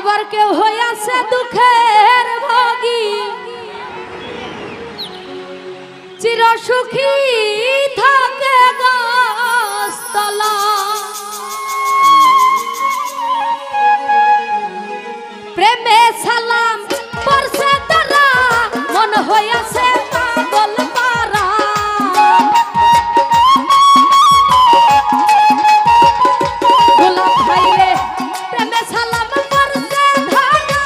আবার কেউ হইয়াছে দুঃখের ভোগী চির সুখী থাকে গাছতলা প্রেমে সালাম পরছে তারা মন হইয়াছে পাগল পারা গোলাপ ভাইরে প্রেমে সালাম পরছে ধারা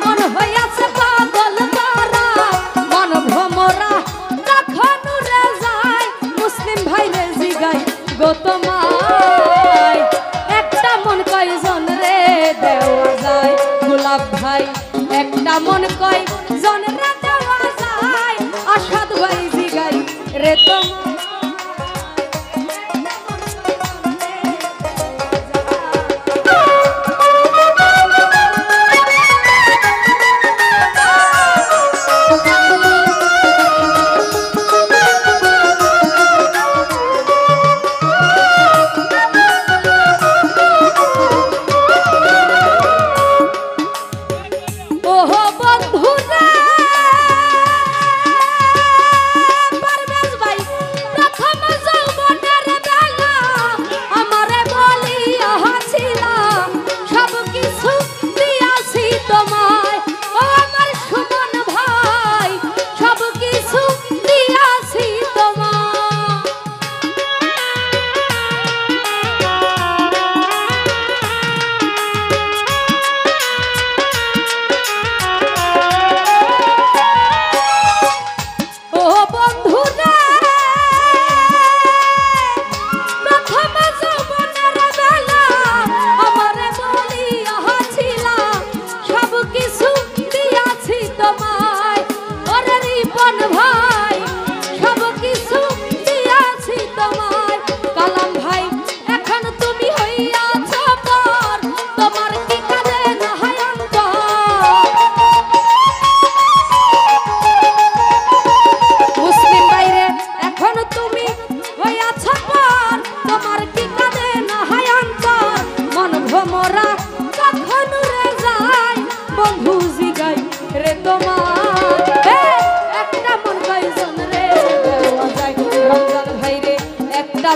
মন হইয়াছে পাগল পারা মন ভ্রমরা কখন রে যায় মুসলিম ভাইরে জিগাই গো তোমায় একটা মন কয়জন রে দেওয়া যায় গোলাপ ভাই একটা মন কয়জন রে দেওয়া যায় আসাদ ভাই জিগাই রে তোমায়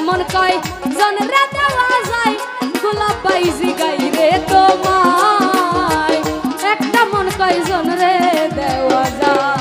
মন কয় জন রে দেওয়া যায় গোলাপ ভাই জিগাই রে তোমায় একটা মন কয় জন রে দেওয়া যায়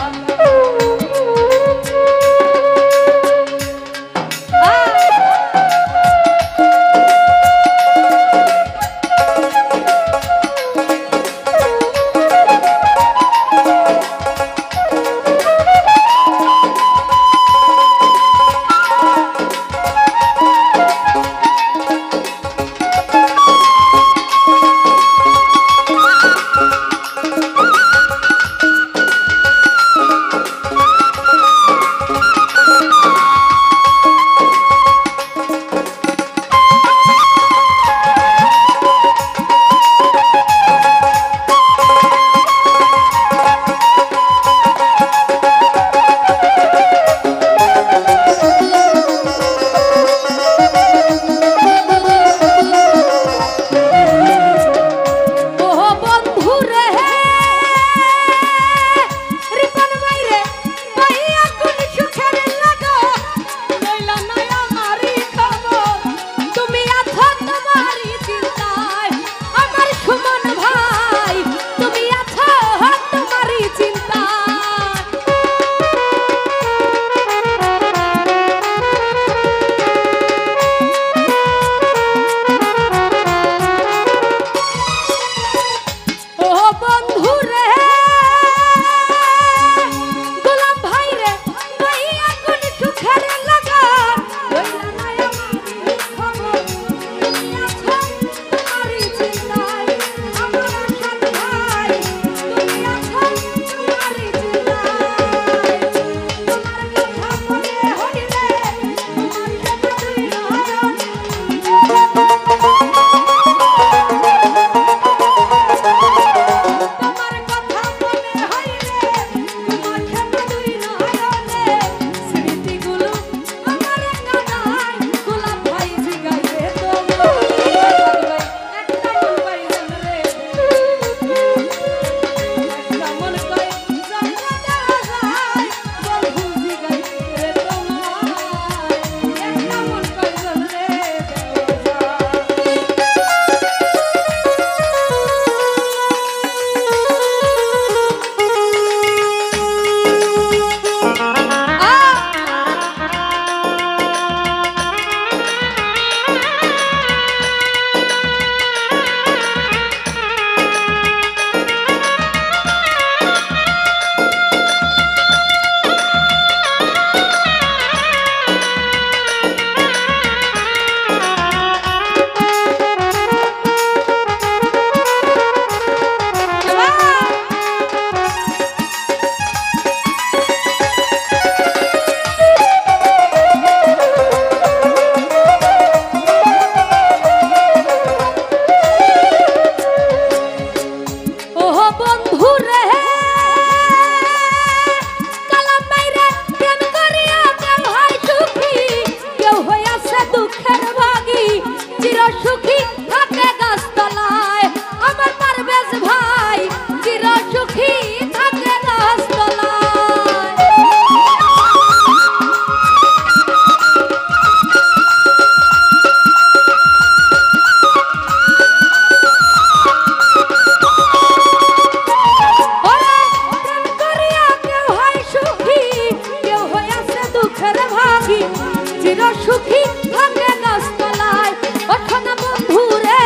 সুখী থাকে গাছতলায় ওঠো না বন্ধু রে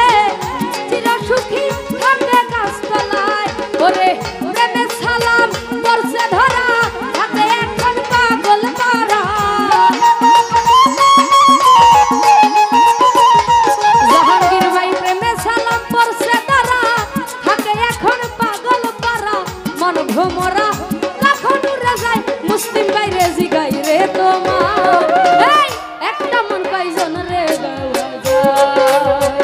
চির সুখী থাকে গাছতলায় ওরে প্রেমে সালাম পরছে ধরা হাতে এখন পাগল পারা জাহাঙ্গীর ভাই প্রেমে সালাম পরছে ধরা হাতে এখন পাগল পারা মন ভ্রমরা কখন উড়ে যায় মুসলিম ভাই রে জিগাই রে তোমার এই একটা মন কয়জন রে দেওয়া যায়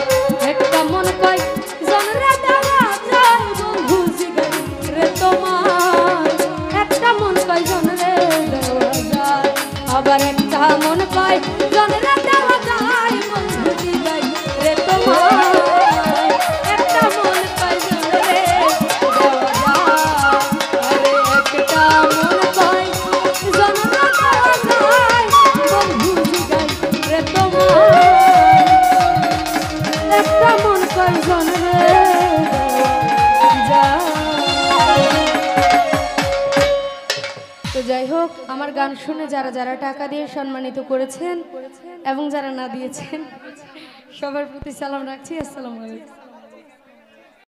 একটা মন কয়জন রে দেওয়া যায় বন্ধু জিগাই রে তোমার একটা মন কয়জন রে দেওয়া যায় আবার একটা মন কয়জন রে দেওয়া যায় বন্ধু জিগাই রে তোমার একটা মন কয়জন রে দেওয়া যায় আরে একটা মন কয়জন রে দেওয়া যায় বন্ধু জিগাই রে তোমার একটা মন কয়জন রে দেওয়া যায়। তো যাই হোক আমার গান শুনে যারা যারা টাকা দিয়ে সম্মানিত করেছেন এবং যারা না দিয়েছেন সবার প্রতি সালাম রাখছি। আসসালামু আলাইকুম।